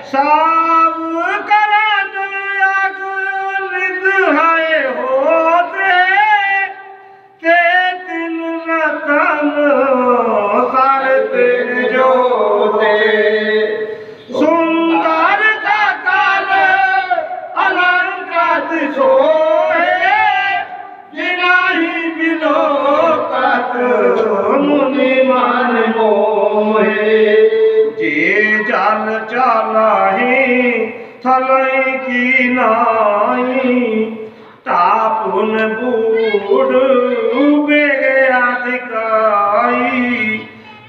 साव करन अगलित है होते ते तिन रतन सारे तिन जोते सुंदर सकल अलंकृत सोए जिनाहि बिलोकत मुनि मन मोहे जे जल चलाही थलई की नाई तापुन बूढ़ बेगे अधिकाई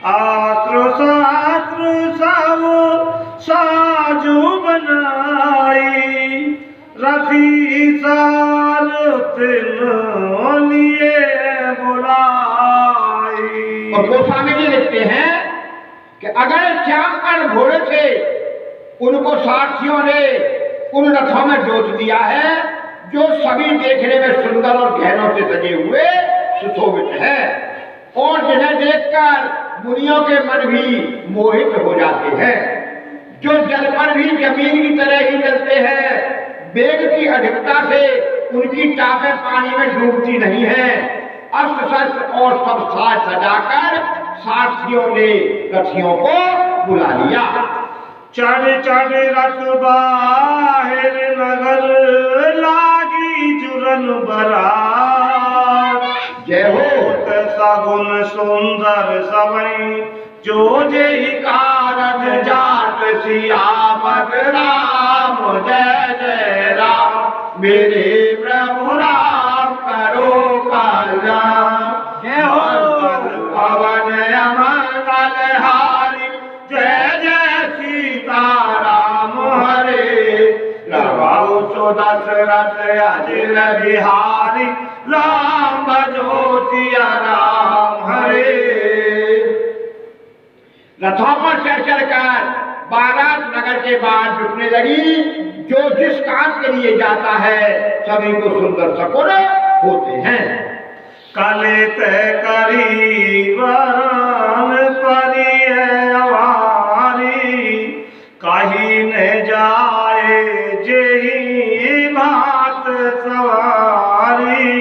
आत्र सात्र सब साजू बनाई रफी साल तिन लिए बुलाई। और गोस्वामी जी लिखते हैं कि अगर श्याम कर्ण घोड़े थे उनको सारथियों ने उन रथों में जोत दिया है जो सभी देखने में सुंदर और गहनों से सजे हुए सुशोभित है और जिन्हें देखकर मुनियों के मन भी मोहित हो जाते हैं, जो जल पर भी जमीन की तरह ही चलते हैं, वेग की अधिकता से उनकी टापें पानी में डूबती नहीं है। अस्त्र शस्त्र और सब साज सजाकर सारथियों ने रथियों को बुला लिया। चढ़ चढ़ रथ बाहिर नगर लागी जुरन बरात जय हो सगुन सुंदर सवई जो जेहि कारज जात सियावत राम जय जय राम मेरे प्रभु राम करो कल्याण जय हो पवन अमंगल हारी जय जय सीताराम हरे रघु सो दशरथ अजिर बिहारी राम भजो सिया राम हरे। रथों पर चढ़ चढ़कर बारात नगर के बाद जुटने लगी। जो जिस काम के लिए जाता है सभी को सुंदर सकुन होते हैं। कलित करी वरान परी है अवारी कहीं न जाए जेहि भात सवारी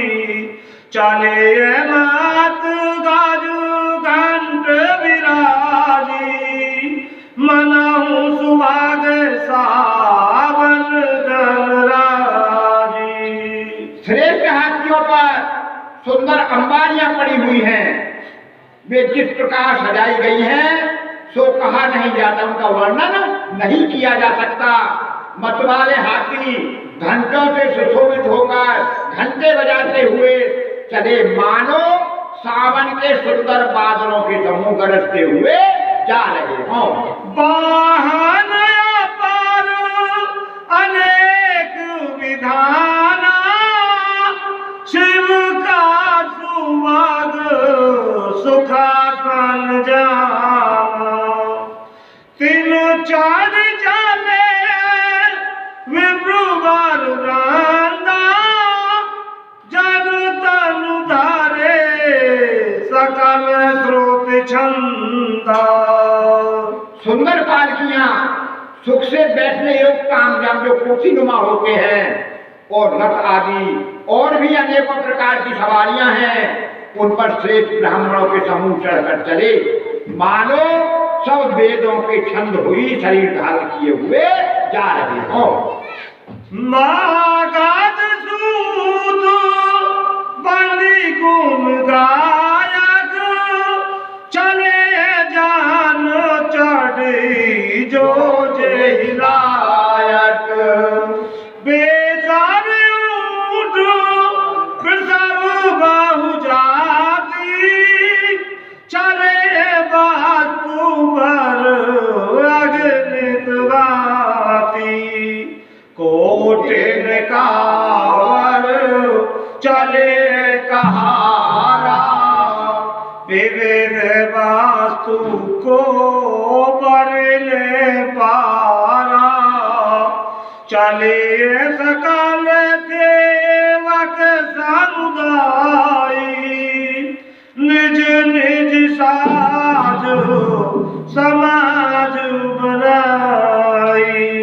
चले मात गाजू घंट विराजी मनहु सुहाग सावन गणराजी। श्रेष्ठ हाथियों पर सुंदर अंबारियां पड़ी हुई हैं, वे जिस प्रकार सजाई गई हैं सो कहा नहीं जाता, उनका वर्णन नहीं किया जा सकता। मतवाले हाथी घंटों से सुशोभित होकर घंटे बजाते हुए चले मानो सावन के सुंदर बादलों के समूह गरजते हुए जा रहे हों। वाहन अपार अनेक विधाना शिव का सुवाग सुखासन जाना तीन चार जाने विप्रवर रांदा जन तनु धारे सकल स्रोत छंदा। सुंदर पालकियां सुख से बैठने योग्य कामयाब जो कुर्सीनुमा होते हैं और रथ आदि और भी अनेकों प्रकार की सवारियां हैं, उन पर श्रेष्ठ ब्राह्मणों के समूह चढ़कर चले मानो सब वेदों के छंद हुई शरीर धारण किए हुए जा रहे हों। मागध सूत बंदी गुण गायक चले जान चढ़ी जो जेहि लायक बेसार ऊठ प्रसव बाहु जाती चले वास्तु भर अग्नित वाती कोटिन कावर चले कहारा विविध वास्तु को बरले पारा चले सकल सेवक समुदाय निज निज साज समाज बनाई।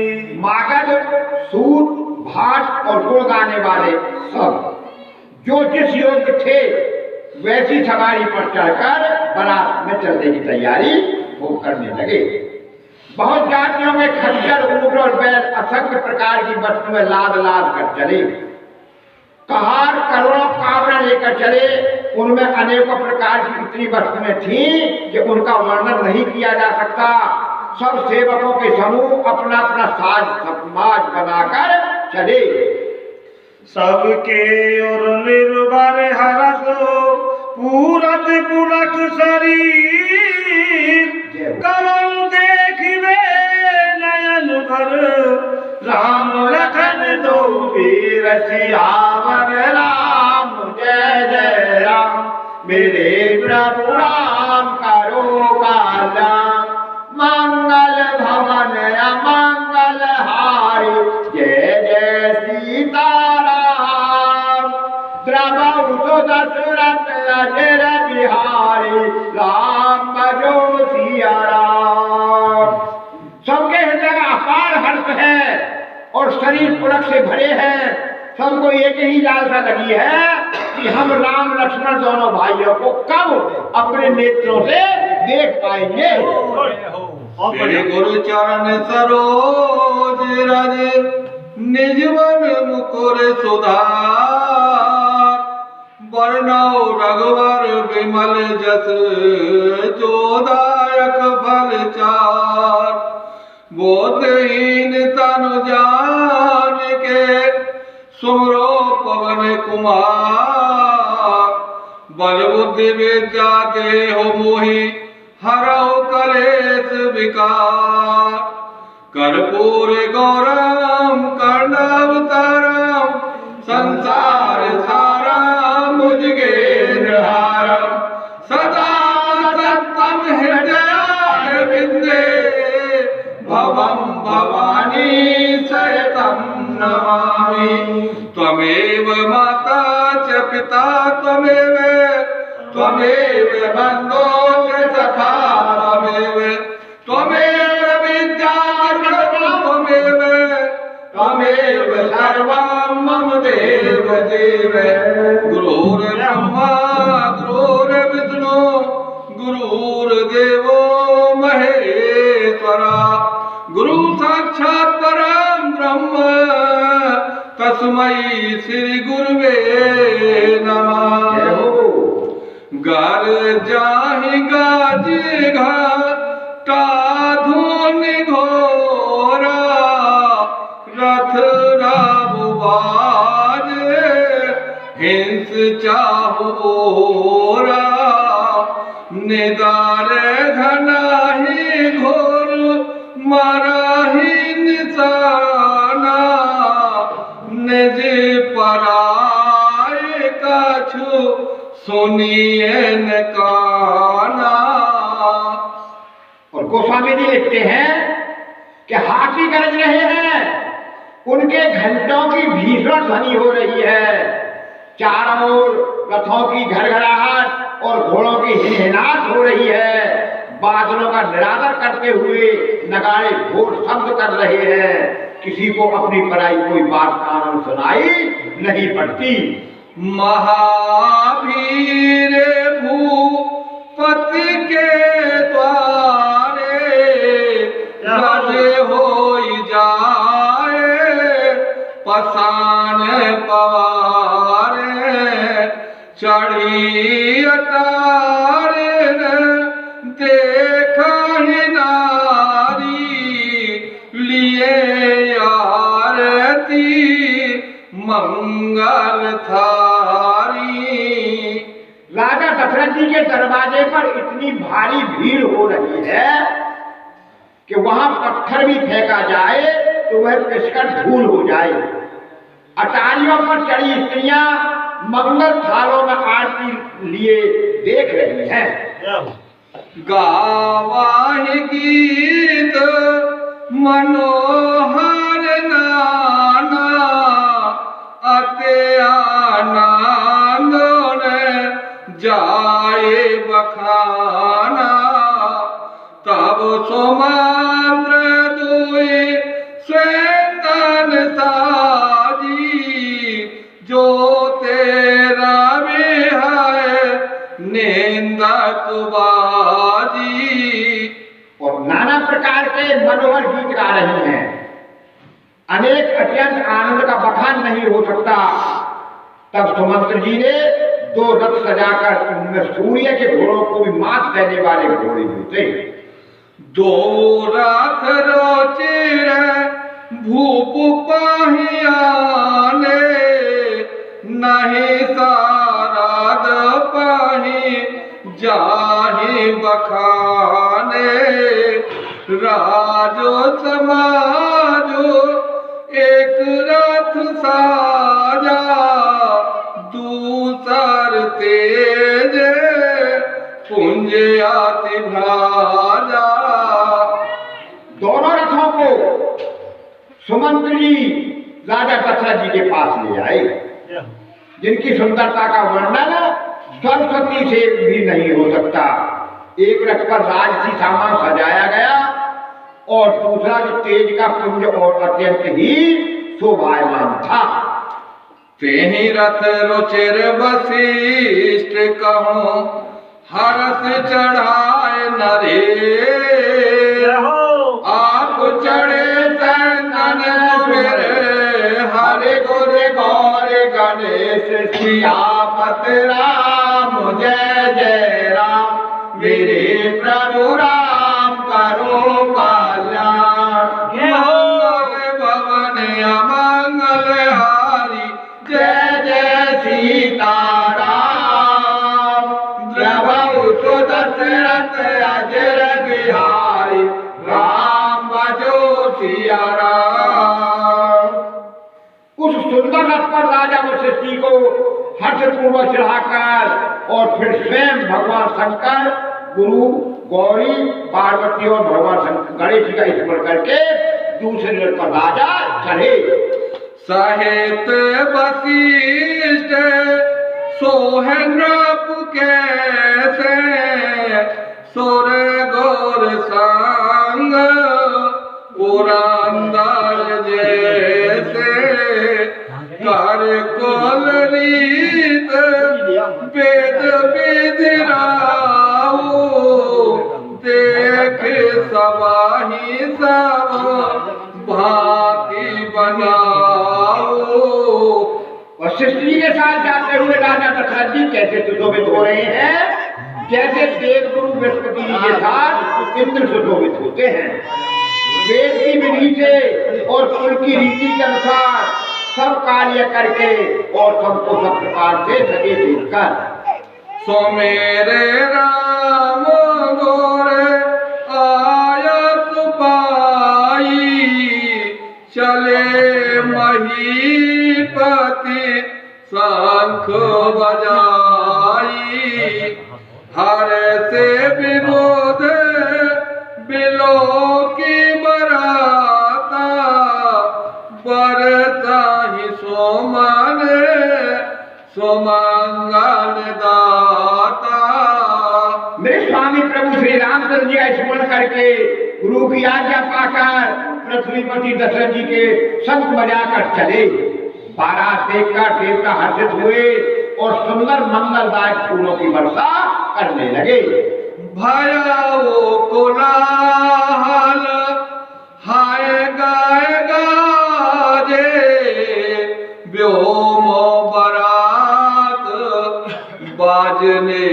सूत, भाट और गुण गाने वाले सब जो जिस योग्य थे वैसी सवारी पर चढ़कर बारात में चलने की तैयारी वो करने लगे। बहुत जातियों में खच्चर, ऊंट और बैल असंख्य प्रकार की वस्तुएं लाद लाद कर चले। कहार करोड़ों कावड़ लेकर चले। उनमें अनेकों प्रकार की इतनी वस्तुएं थीं कि उनका वर्णन नहीं किया जा सकता। सब सेवकों के समूह अपना अपना साज समाज बनाकर चले। सबके और निर्भर हरसो पूरत पुलक शरीर करम देखिवे नयन भर राम लखन दो वीर सियावर राम जय जय राम मेरे प्रभु राम करो कल्याण मंगल भवन अमंगल हारी जय जय सीताराम द्रवहु दशरथ अजर बिहारी राम भजो सिया राम। सबके हृदय में अपार हर्ष है और शरीर पुलक से भरे हैं। सबको एक ही लालसा लगी है कि हम राम लक्ष्मण दोनों भाइयों को कब अपने नेत्रों से देख पाएंगे। श्री गुरु चरण सरोज रज निजवन मुकुर सुधार वर्णौ रघुवर विमल जस जोदायक फल चार बोधहीन तनु जान के सुमरो पवन कुमार बल बुद्धि विद्या देहो मोहि हरौ कलेश विकार कर्पूर गौरम कर्णावतारम संसार सारम भुजगेन्द्रहारम सदा सत्तम हृदय विद्ये भवम भवानी सहितं नमामि त्वमेव माता च पिता त्वमेव बन्धो च सखा त्वमेव विद्या त्वमेव सर्वं मम देव देव गुरुर्ब्रह्मा गुरुर्विष्णु गुरुर्देवो महेश्वरा गुरु साक्षात् परं ब्रह्म तस्मै श्री गुरुवे नमः। गर जाहि गाज घाटा धुनि घोरा रथ राबु बाजे हिंस चाहु ओरा निदार घनाहि घोर माराहि निशाना निज पराय कछु सुनिए न काना। और गोस्वामी जी लिखते हैं कि हाथी गरज रहे हैं, उनके घंटों की भीषण ध्वनि हो रही है। चारों ओर रथों की घड़घड़ाहट और घोड़ों की हिनहिनाहट हो रही है। बादलों का निरादर करते हुए नगाड़े घोर शब्द कर रहे हैं। किसी को अपनी पराई कोई बात कान सुनाई नहीं पड़ती। महावीर भूपति के द्वारे गज होई जाए पसान पवारे चढ़ी अटारे देखा ही नारी लिए आरती मंगल थारी। राजा दशरथ जी के दरवाजे पर इतनी भारी भीड़ हो रही है कि वहां पत्थर भी फेंका जाए तो वह पिसकर धूल हो जाए। अटारियों पर चढ़ी स्त्रियां मंगल थालों में आरती लिए देख रही हैं। गावाहि गीत मनोहर नाना अते आनंद जाए बखाना तब सुमंत्र दुई स्वेदन सा मनोहर गीत गा रही हैं। अनेक अत्यंत आनंद का बखान नहीं हो सकता। तब सुमंत्र जी ने 2 रथ सजाकर उनमें सूर्य के घोड़ों को भी मात देने वाले घोड़े जुटे। 2 रथ रोचिर भूप पाहियाने, नहीं साराद पाही जाहि बखाने। राजो समाजो एक रथ साजा, दूसर तेज पुंज आति भ्राजा। दोनों रथों को सुमंत्र जी राजा दशरथ जी के पास ले आए, जिनकी सुंदरता का वर्णन सरस्वती से भी नहीं हो सकता। एक रथ पर राजसी सामान सजाया गया और दूसरा जो तेज का पुंज और अत्यंत ही शोभायमान था। तेहि रथ रुचिर वशिष्ठ कहूँ, हरस चढ़ाए नरे। आप चढ़े सैंदन मेरे, हरे गुर गौर गणेश सियापत राम। जय जय राम मेरे प्रभु राम, करो कल्याण। मंगल भवन अमंगल हारी, जय जय सीताराम। द्रवहु तो दशरथ अजर बिहारी, राम भजो सिया राम। उस सुंदर रथ पर राजा वशिष्ठ जी को हर्षपूर्वक चढ़ाकर और फिर स्वयं भगवान शंकर, गुरु गौरी, पार्वती और भगवान गणेश जी का स्मरण करके दूसरे रथ पर राजा चढ़े। सहित वशिष्ठ सोहे नृप कैसे, सुर गौर संग पुरंदर जैसे। कर कुल रीत वेद विधिराऊ, देख सबाही सब भांति बनाओ। वशिष्ठ जी के साथ जाते हुए राजा दशरथ जी कैसे सुशोभित हो रहे हैं, जैसे देवगुरु बृहस्पति जी के साथ इंद्र सुशोभित होते हैं। वेद की विधि से और कुल की रीति के अनुसार सब कार्य करके और सबको सब प्रकार से सजे देखकर। सो मेरे राम गोरे आयत पाई, चले महीपति शंख बजाई। हर से विबोध बिलो की बराता, बरता ही सोमन सुमंगल दाता। मेरे स्वामी प्रभु श्री रामचंद्र जी का स्मरण करके गुरु की आज्ञा पाकर पृथ्वीपति दशरथ जी के शंख बजाकर चले। बारात देखकर देवता हर्षित हुए और सुंदर मंगलदायक फूलों की वर्षा करने लगे। भयाओ कोलाहल हाय गाय गाजे, व्योम बरात बाजने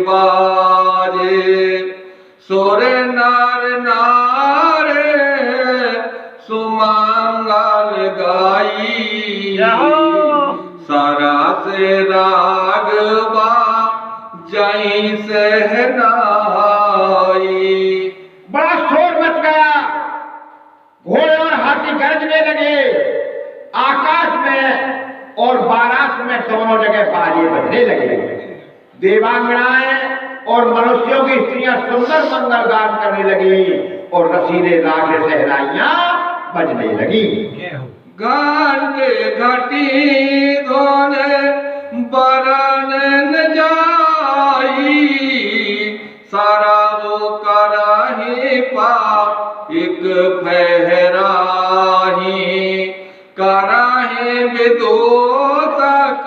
बाजे। सुर नर नारे सुमंगल गाई, सारा से रागवा जई सहनाई। बड़ा शोर मच गया, घोड़े और हाथी गरजने लगे। आकाश में और बारात में दोनों जगह बाजे बजने लगे। देवांगनाएं और मनुष्यों की स्त्रियां सुंदर मंगल गान करने लगी और रसीले राग सहनाइयां बजने लगी। गांजे घटी धोने बरन न जाई, सारा वो कराही पा एक फहराही। कराही विदोषक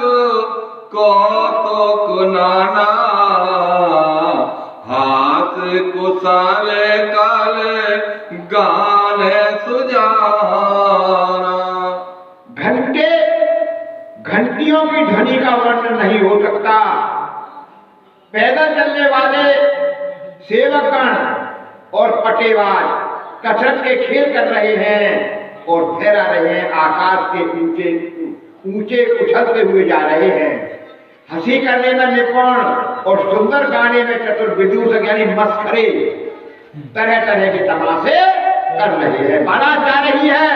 कौतुक नाना, हाथ कुशल कल गा जाने सुजाना। घंटे घंटियों की ध्वनि का वर्णन नहीं हो सकता। पैदल चलने वाले सेवकगण और पटेवाज कसरत के खेल कर रहे हैं और फहरा रहे हैं, आकाश के ऊंचे ऊंचे उछलते हुए जा रहे हैं। हंसी करने में निपुण और सुंदर गाने में चतुर विदूषक यानी मस्खरे तरह तरह के तमाशे कर रहे हैं। बारात जा रही है,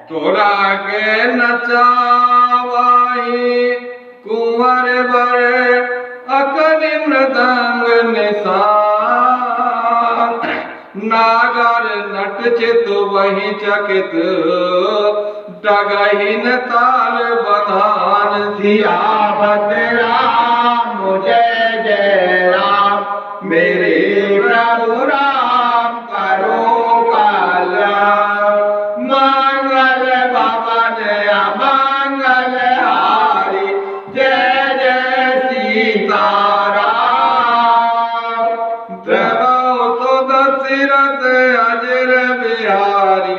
तोरा के नचावाई कुंवर बरे अकनि मृदंग निशान। नागर नट चित वही चकित डगहिन ताल बधान। सियावत राम जय जय राम, मेरे प्रभु राम करो कल्याण। मंगल भवन अमंगल हारी, जय जय सीताराम। प्रभु तो दशरथ अजर बिहारी,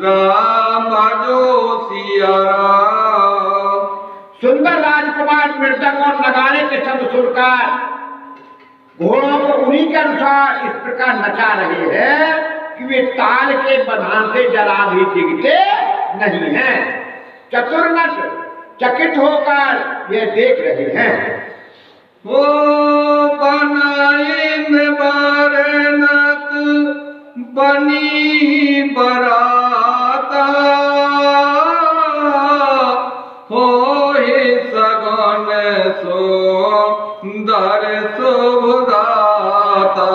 राम भजो सिया राम। सुंदर राजकुमार मृदंग और नगाड़े के शब्द सुनकर घोड़ों को उन्हीं के अनुसार इस प्रकार नचा रहे हैं कि वे ताल के बंधन से जरा भी डिगते नहीं हैं। चतुर्नट चकित होकर ये देख रहे हैं। ओ बनाइन बारनत बनी बराता, हो ही सगन सुंदर शुभदाता।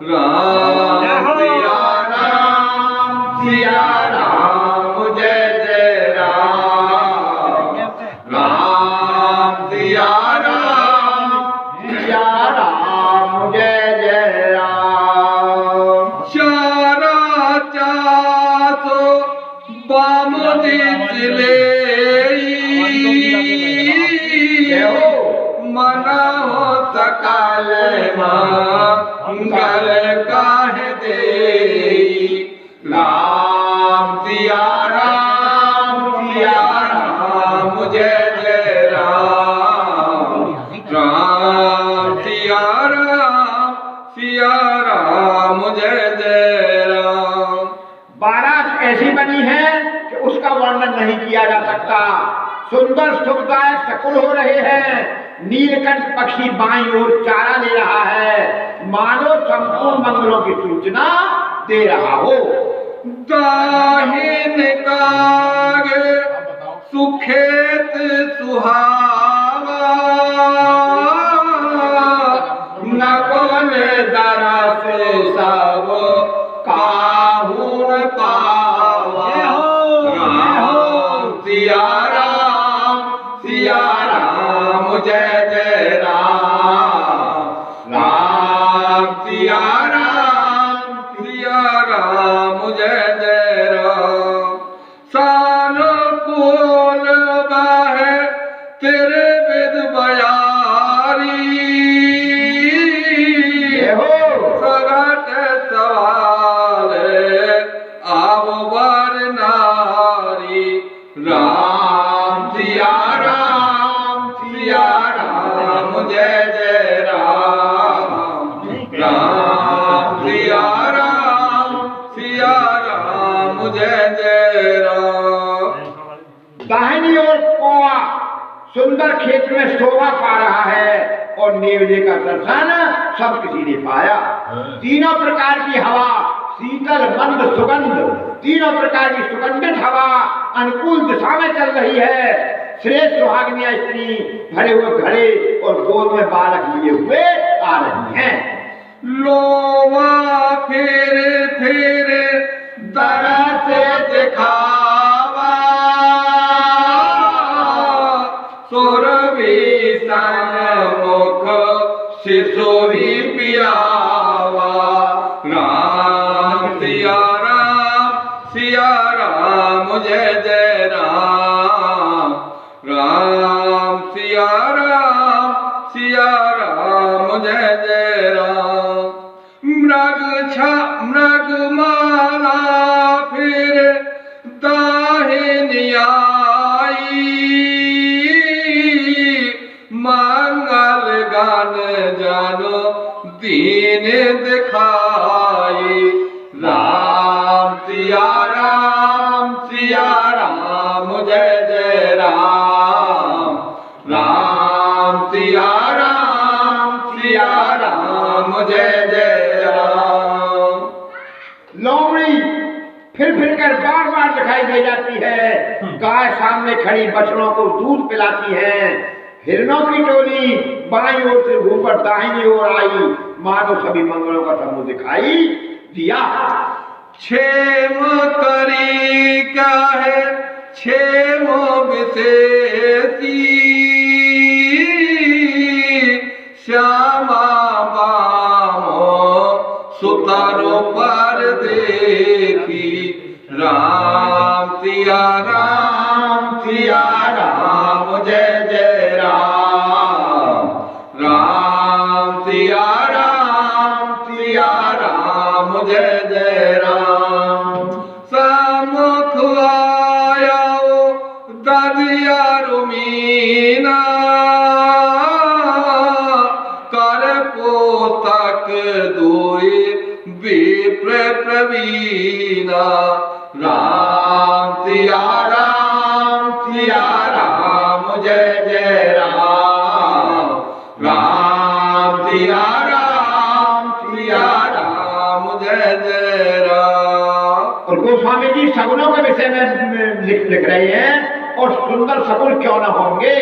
राम सिया राम, सिया राम जय जय राम। राम सिया राम, सिया राम जय जय राम। चारा चासो बामुदी सिले मना हो सकल मंगल काहे दे। राम सिया राम, सिया राम जय जय राम। राम सिया राम जय जय राम। बारात ऐसी बनी है कि उसका वर्णन नहीं किया जा सकता। सुंदर सुखदायक शकुन हो रहे हैं। नीलकंठ पक्षी बाईं ओर चारा ले रहा है, मानो संपूर्ण मंगलों की सूचना दे रहा हो। दाहिन कागे सुखेत सुहावा, नकुल दरस सब काहुन पावा। राम सिया राम, सिया राम जय जय राम। राम सिया राम जय जय राम। सानुकूल बाहे तेरे विद बयारी, सगट सवाल आव बर नारी। राम सिया राम, सिया राम जय जय राम। राम सिया राम जय जय राम। दाहिनी ओर कौवा सुंदर खेत में शोभा पा रहा है और नेवले का दर्शन सब किसी ने पाया। तीनों प्रकार की हवा शीतल मंद सुगंध, तीनों प्रकार की सुगंधित हवा अनुकूल दिशा में चल रही है। श्रेष्ठ सुहागिनियां स्त्री भरे हुए घड़े और गोद में बालक लिए हुए आ रही हैं। लोवा फेरे फेरे दरस दिखावा, सुरभि मुख शिशु ही पियावा। राम सिया राम जय जय राम। राम सिया राम जय जय राम। मृग माला जानो दीन दिखाई। राम सिया राम जय जय राम। राम सिया राम जय जय राम। लोमड़ी फिर कर बार दिखाई दे जाती है। गाय सामने खड़ी बछड़ों को दूध पिलाती है। हिरणों की टोली बाईं ओर से घूमकर दाहिनी ओर आई, मानो सभी मंगलों का समूह दिखाई दिया। क्षेम करी क्या है क्षेम विशेषी। श्यामा बामो सुतरो पर देखी। राम सिया राम जय जय राम। राम सिया राम जय जय राम। सम्मुख आयो दरिया रुमीना। कर पोतक दुई विप्र प्रवीणा। राम सिया राम जय जय राम। राम सिया राम जय जय राम। और गोस्वामी जी सगुनों के विषय में लिख रहे हैं। और सुंदर सगुन क्यों न होंगे।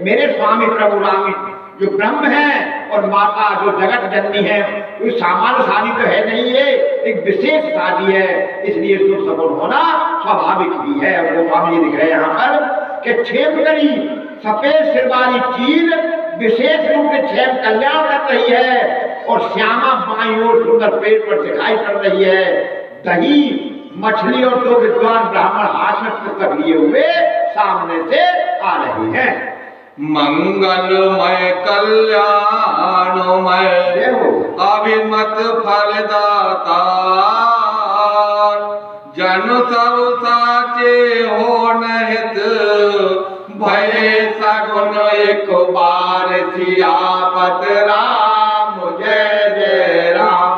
मेरे स्वामी प्रभु राम जो ब्रह्म है और माता जो जगत जननी है, कोई सामान्य शादी तो है नहीं, ये एक विशेष शादी है, इसलिए शुभ सगुन होना स्वाभाविक भी है। और गोस्वामी जी लिख रहे हैं यहाँ पर कि क्षेम करी सफेद सिर वाली चील विशेष रूप से क्षेम कल्याण कर रही है। और श्यामा बाईं ओर सुंदर पेड़ पर दिखाई पड़ रही है। दही मछली और दो विद्वान ब्राह्मण हाथ में पुस्तक लिए हुए सामने से आ रहे हैं। मंगलमय कल्याणमय अभिमत फलदाता। जन सब साचे हो नहित भय सगुन एक बार सियापत। राम जय जय राम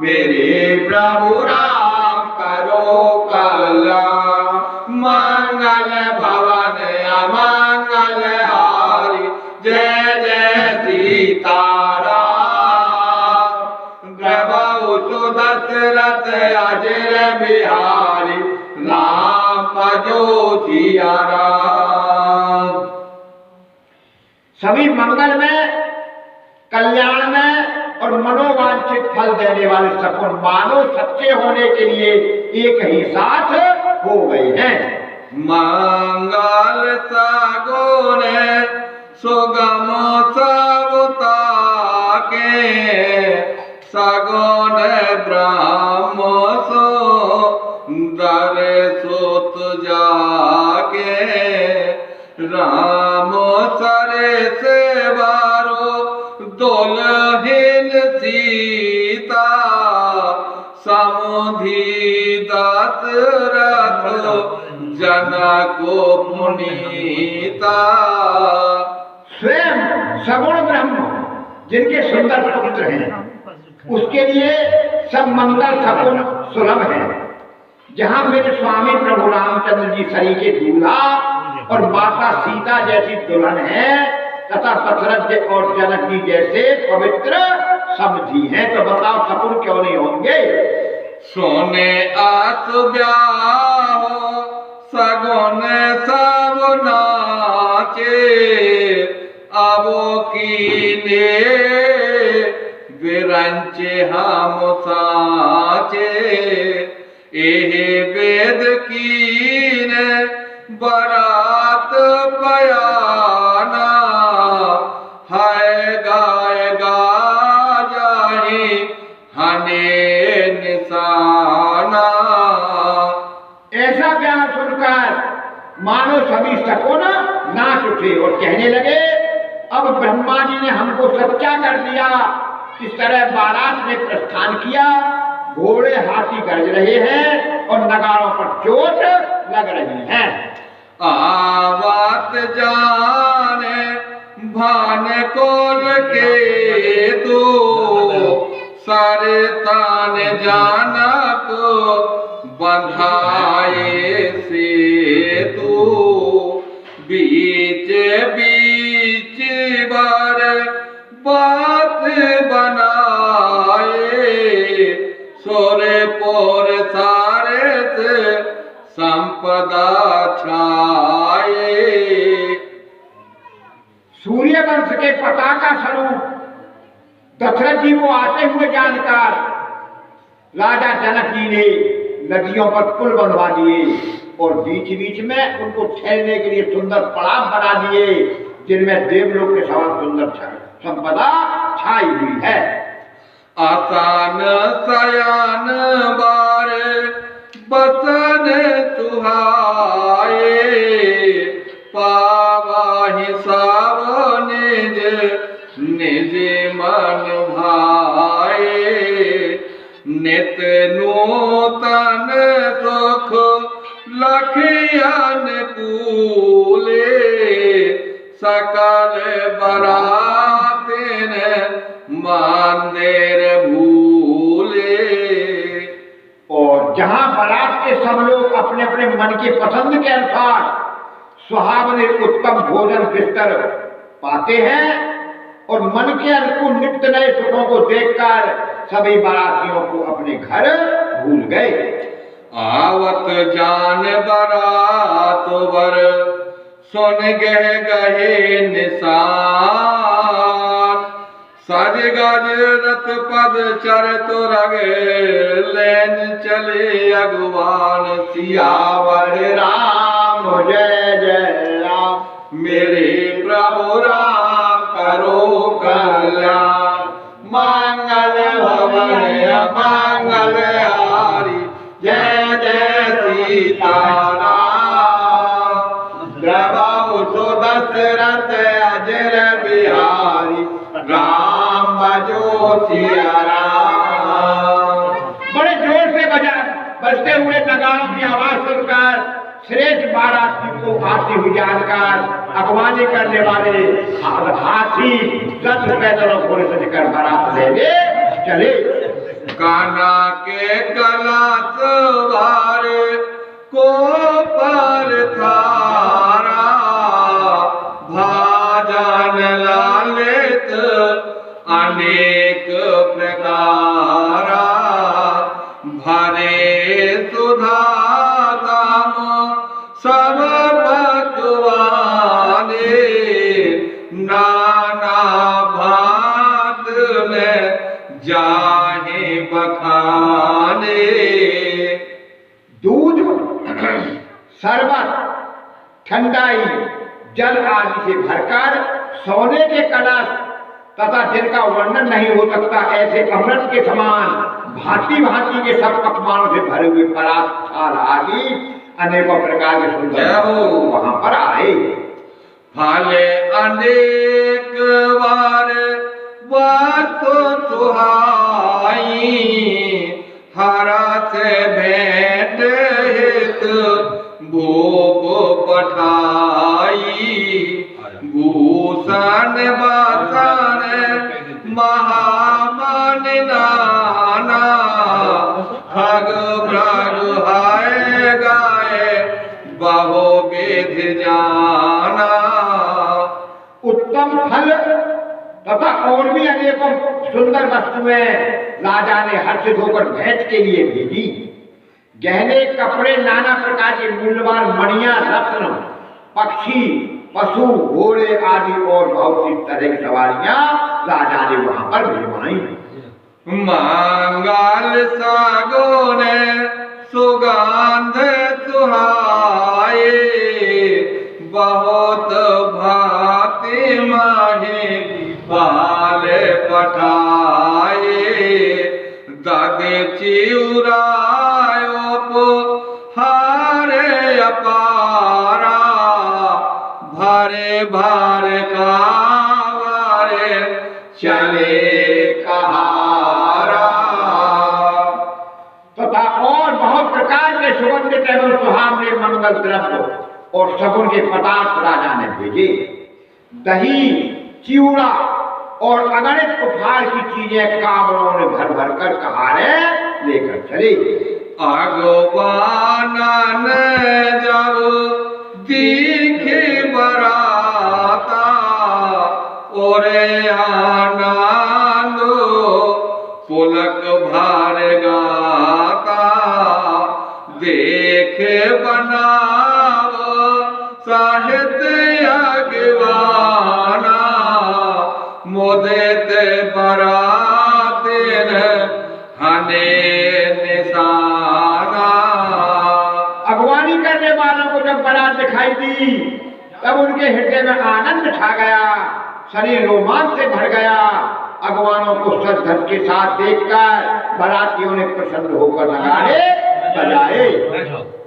मेरे प्रभु राम करो कल्याण। मंगल भवन अमंगल हारी जय जय सीताराम। प्रभु सुदशरथ अजर बिहारी राम जो सिया राम। सभी मंगल में कल्याण में और मनोवांछित फल देने वाले सगुन मानो सच्चे होने के लिए एक ही साथ हो गए हैं। मंगल सगुन सुगम सबता के। सगुन ब्रह्म सुंदर सुत जाके। राम सरे से बारो दुल्हन सीता। समुधि दशरथ जनको पुनीता। स्वयं सगुण ब्रह्म जिनके सुंदर पुत्र हैं, उसके लिए सब मंगल सगुन सुलभ है। जहां मेरे स्वामी प्रभु रामचंद्र जी सरीखे दूल्हा और माता सीता जैसी दुल्हन है, तथा दशरथ जी और जनक जी जैसे पवित्र समझी हैं, तो बताओ सगुन क्यों नहीं होंगे। सोने आस ब्याह सगुन सब नाचे। अबो कीने विरंचे हम साचे। एहे वेद कीने बरात बयाना। है गाय गा जाही हने निशाना। ऐसा ब्याह सुनकर मानो सभी सगुन नाच उठे और कहने लगे, अब ब्रह्मा जी ने हमको सच्चा कर दिया। इस तरह बारात ने प्रस्थान किया। घोड़े हाथी गरज रहे हैं और नगाड़ों पर चोट लग रही है। आवात जाने भान कोल के सारे तान जाना को बंधाए से तू बीच बीच बार बात बनाए सोरे पोर सारे से संपदा छाए। सूर्य वंश के पताका स्वरूप दशरथ जी को आते हुए जानकर राजा जनक जी ने नदियों पर पुल बनवा दिए और बीच बीच में उनको ठहरने के लिए सुंदर पड़ाव बना दिए जिनमें देवलोक के समान सुंदर संपदा छाई हुई है। आसान सयान बार बसन सुहाए पावाहि साव निज निज मन भाए नित नूतन सुख लखियन कूले सकल बरातिन मंदिर भूले। और जहां बारात के सब लोग अपने अपने मन के पसंद के अनुसार सुहावने उत्तम भोजन बिस्तर पाते हैं और मन के अनुकूल नित्य नए सुखों को देखकर सभी बारातियों को अपने घर भूल गए। आवत जान बारात वर सुन गह गहे निशान सज गज रथ पद चर तुरग लेन चले अगवान सियावर राम जय जय राम मेरे प्रभु राम करो कल्याण मंगल भवन मंगल हारी जय जय सीताराम द्रवहु सो दशरथ अजर बिहारी राम बजो सिया राम। बड़े जोर से बजते हुए नगाड़ों की आवाज सुनकर श्रेष्ठ बाराती को आती हुई जानकर अगवानी करने वाले हाथी रथ पैदल और घोड़े से लेकर बारात लेने चले। कान्हा के गला सवार को पर थारा भाजन लालित अनेक प्रकारा भरे सुधा दाम सब भगवाने नाना भात में जाहे बखाने। दूध शरबत ठंडाई जल आदि से भरकर सोने के कलश तथा जिनका वर्णन नहीं हो सकता ऐसे अमृत के समान भांति भांति के सब पकवानों से भरे हुए परात थाल आदि अनेकों प्रकार के सुंदर वहां पर आए। फले अनेक बार वातो सुहाई हरा से भेंट हित भोग पठाई भूषण बासन महामन नाना खग मृग हाय गाय बहु विध जाना। उत्तम फल तथा और भी अनेकों सुंदर वस्तुएं राजा ने हर्षित होकर भेंट के लिए भेजी। गहने कपड़े नाना प्रकार के मूल्यवान मणियां रत्न पक्षी पशु घोड़े आदि और बहुत सी तरह की सवारियां राजा ने वहां पर भिजवाई। मंगल सागोने सुगंध सुहाए बहुत भांति माहे पाल पठाए दद चिउरायो हारे अपारा भारे भार कावारे चले कहारा। तथा और बहुत प्रकार के सुगंधित एवं सुहावने मंगल द्रव्य और सगुन के पदार्थ राजा ने भेजे। दही चिवड़ा और अगणित उपहार की चीजें कावड़ों ने भर भर कर कहारे लेकर चले। अगवानन जब दिखे बराता ओरे आनंद पुलक भार गाता देख बनाव साहित्य अगवाना मोदित बराते हने निशाना। अगवानी करने वालों को जब बारात दिखाई दी तब उनके हृदय में आनंद छा गया, शरीर रोमांच से भर गया। अगवानों को सज धज के साथ देखकर बारातियों ने प्रसन्न होकर नगाड़े बजाए।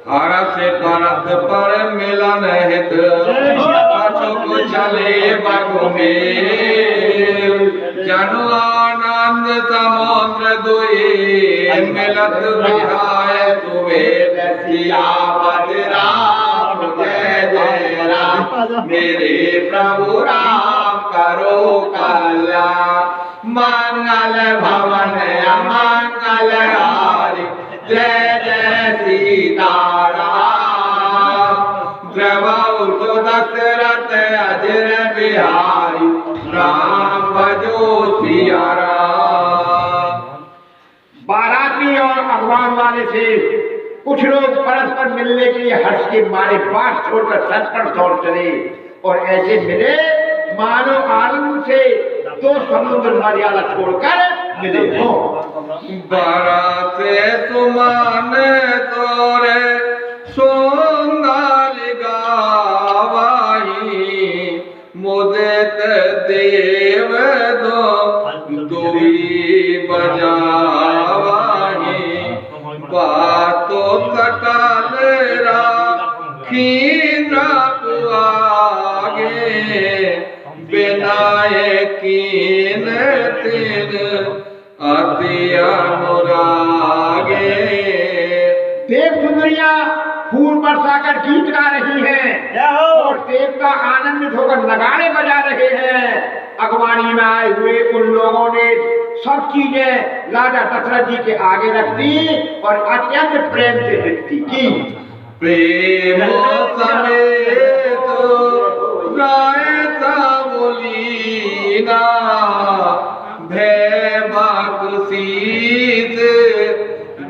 हर से परत पर मिलन हित अचुक चले बगुमे जनु आनंद समुद्र दुए मिलत बिहाय तुवे सियावत राम जय जय राम मेरे प्रभु राम करो कल्याण मंगल भवन अमंगल हारी जय जय सीताराम द्रवौ दशरथ अजर बिहारी राम भजो सिया राम। बाराती और अगवान वाले से कुछ लोग परस्पर मिलने के लिए हर्ष के मारे बात छोड़कर सच पर दौड़ चले और ऐसे मिले मानो आनंद से दो समुद्र मर्यादा छोड़कर मिले हो। बरसे सुमन तोरे सुंदर गावाही मुदित देव दो दुई बजावाही बातो कटाल राखी आगे बिनाए कीन तिन अति अनुरागे। देव सुंदरियां फूल बरसाकर गीत गा रही हैं और देव का आनंदित होकर नगाड़े बजा रहे हैं। अगवानी में आए हुए उन लोगों ने सब चीजें राजा दशरथ जी के आगे रख दी और अत्यंत प्रेम से विनती की। प्रेम समेत रायता बोलीना भय बाकुशीत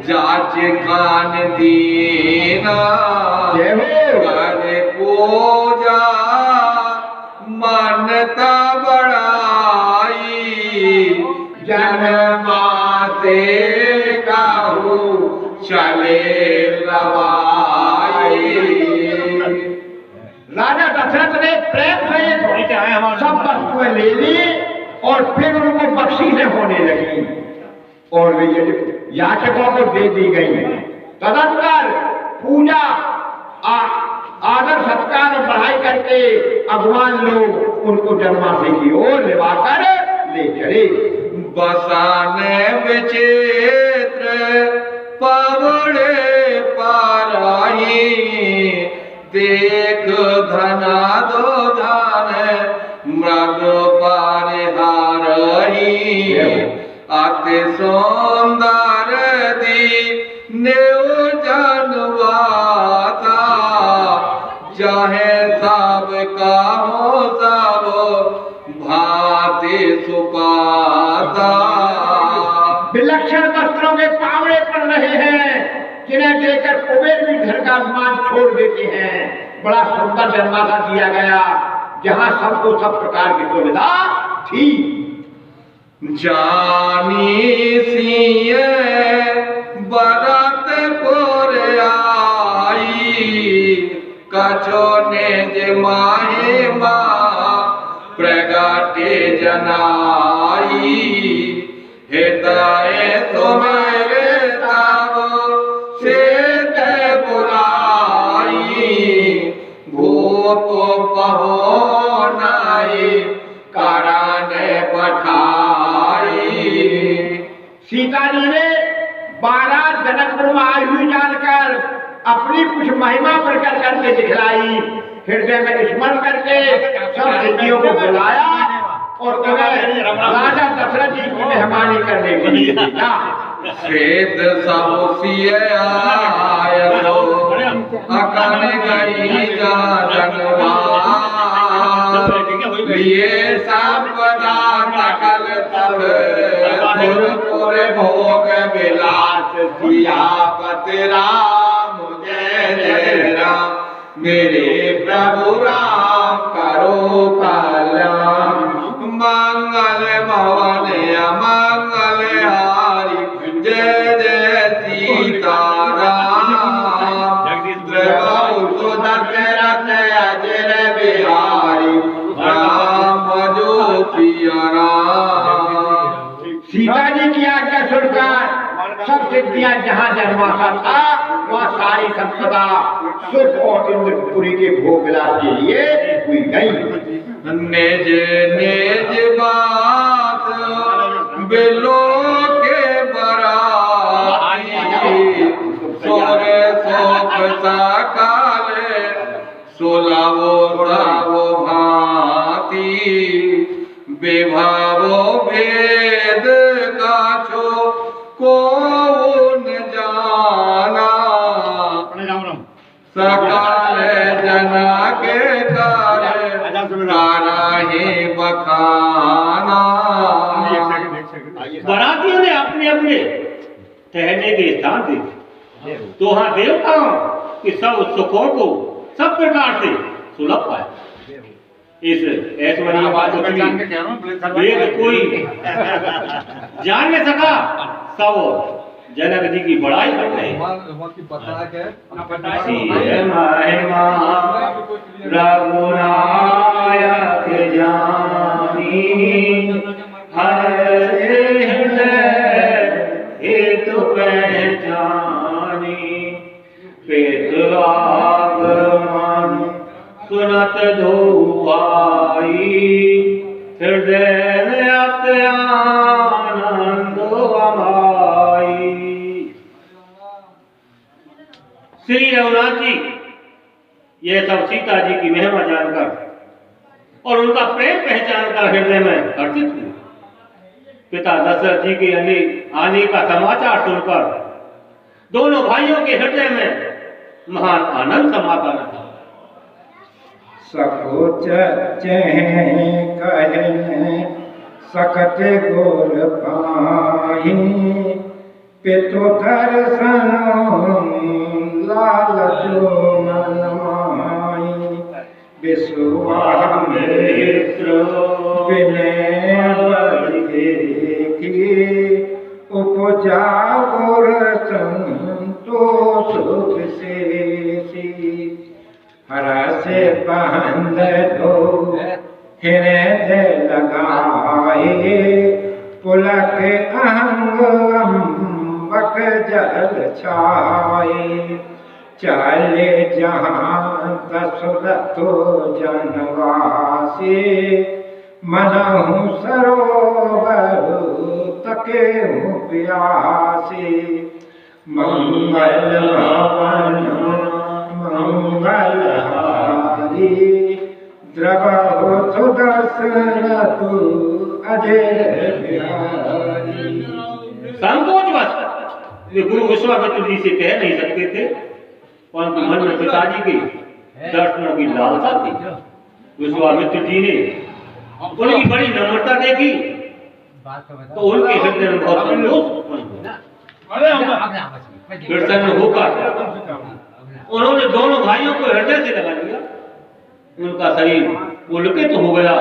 जाच कान दीना कर पूजा मानता बढ़ाई जन्मा से काहू चले लवाई। राजा दशरथ ने प्रेम से सब वस्तुएं ले ली और फिर उनको बख्शीशें होने लगी और याचकों को दे दी गई। तदनंतर पूजा आदर सत्कार और बढ़ाई करके अगवान लोग उनको जन्माशय की ओर लेवाकर ले चले। बसाने विचित्र पवड़े पाराई देख धना दो धान मृग पारिहारही अति सुंदर दी नेव जनवाता चाहे सब का हो सब भांति सुपाता। विलक्षण वस्त्रों के पावड़े पड़ रहे हैं जिन्हें देखकर कुबेर भी घर का मान छोड़ देते हैं। बड़ा सुंदर जन्माशय दिया गया जहाँ सबको सब प्रकार की सुविधा थी। जानी सिए बरत पुर आई कछो ने जमाहे माँ प्रगटे जनाई हृदय तुम्हारे तब से बुलाई भूप पहोनाई कारण पठाई। सीता जी ने 12 जनकपुर में आई हुई जानकर अपनी कुछ महिमा प्रकट करके दिखलाई। हृदय में स्मरण करके सब सिद्धियों को बुलाया और तुम्हें राजा दशरथ जी की मेहमानी करने के लिए भेजा। श्वेत सब सिय आयो अकन गई जा जनवा लिए संपदा सकल तब पुर भोग विलास सियापति राम जय जय राम मेरे प्रभु राम करो कल्याण मंगल भवन अमंगल हारी जय जय सीताराम द्रवहु सुदशरथ अजर बिहारी राम जो सिया राम। सीता जी की आज्ञा सुनकर सब सिद्धियां जहाँ जन्मासा था वहाँ सारी संपदा सुख और इंद्रपुरी के भोग विलास के लिए हुई गई। निज निज बात बिलो के बराती सोरे सोख सकाले सोलावो सावो भांति विभावो भेद काछो कौन जाना सकल जना के काराही बखाना। बरातियों ने अपने अपने ठहरने के स्थान देखे तो वहां देवताओं के सब सुखों को सब प्रकार से सुलभ पाए। इस ऐश्वर्य बात वेद कोई जान नहीं सका। सब जनक जी की बड़ाई कर रहे हैं। महिमा रघुनायक जानी हर हेतु पहचानी पेत आगमन सुनत धोवाई हृदय आनंद हमाई। श्री रघुनाथ जी ये सब सीता जी की महिमा जानकर और उनका प्रेम पहचान कर हृदय में हर्षित हुए। पिता दशरथ जी के आने का समाचार सुनकर दोनों भाइयों के हृदय में महान आनंद समाता था। सकोच कहने सकत गोर पाही पितु दर्शन लालचो मन माही विश्वामित्र विनय देखी उपजा और संतोष विशेषी हर से बंद दो हृदय लगाए पुलक अंग अम्बक जल छाए चले जहाँ दशरथो जनवासी मनहु सरोवर तके प्यासी मंगल भवन मंगल हारी द्रवहु दशरथ अजय बिहारी। संकोचवश वे गुरु विश्वामित्र जी से कह नहीं सकते थे, परंतु मन में पिताजी के दर्शनों की लालसा थी। विश्वामित्र जी ने उनकी बड़ी नम्रता देखी तो उनके हृदय में बहुत संतोष प्रसन्न होकर उन्होंने दोनों भाइयों को हृदय से लगा लिया। उनका शरीर पुलकित हो गया।